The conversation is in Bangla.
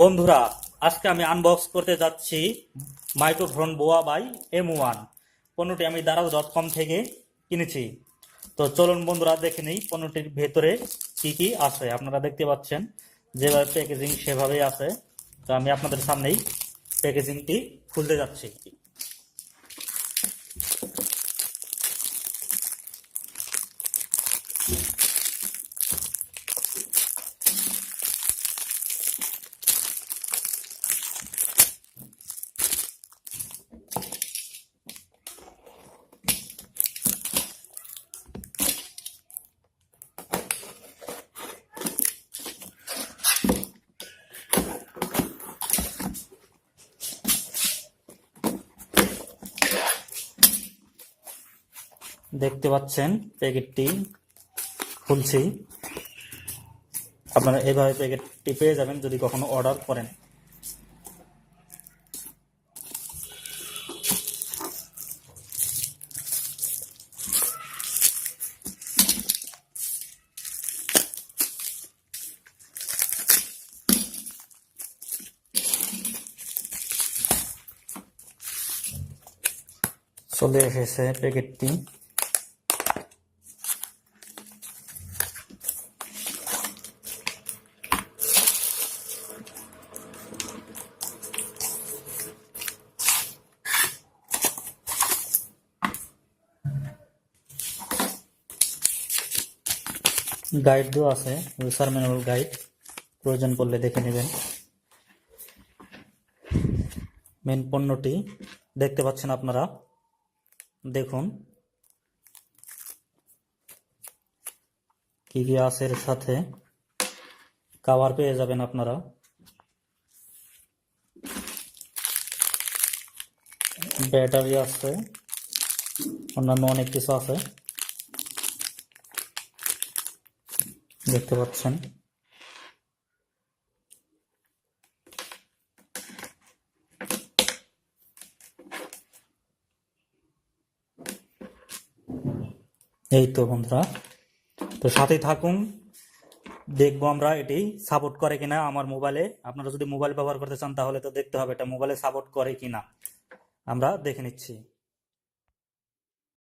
বন্ধুরা, আজকে আমি আনবক্স করতে যাচ্ছি মাইক্রোফোন বোয়া বাই M1 পণ্যটি আমি দারাজ.com থেকে কিনেছি। তো চলুন বন্ধুরা দেখে নিই পণ্যটির ভেতরে কি কি আছে। আপনারা দেখতে পাচ্ছেন যেভাবে প্যাকেজিং সেভাবেই আছে। তো আমি আপনাদের সামনেই প্যাকেজিংটি খুলতে যাচ্ছি। দেখতে পাচ্ছেন প্যাকেটটি খুলছি। আপনারা এভাবে প্যাকেটটি পেয়ে যাবেন যদি কখনো অর্ডার করেন। চলে এসেছে প্যাকেটটি। গাইড দেওয়া আছে, ইউজার ম্যানুয়াল গাইড, প্রয়োজন পড়লে দেখে নেবেন। মেন পণ্যটি দেখতে পাচ্ছেন আপনারা, দেখুন কি কি আছে এর সাথে। কভার পেয়ে যাবেন আপনারা, ব্যাটারি আছে, অন্যান্য অনেক কিছু আছে দেখতে পাচ্ছেন। এই তো বন্ধুরা, তো সাথেই থাকুন, দেখবো আমরা এটি সাপোর্ট করে কিনা আমার মোবাইলে। আপনারা যদি মোবাইল ব্যবহার করতে চান তাহলে তো দেখতে হবে এটা মোবাইলে সাপোর্ট করে কিনা, আমরা দেখে নিচ্ছি।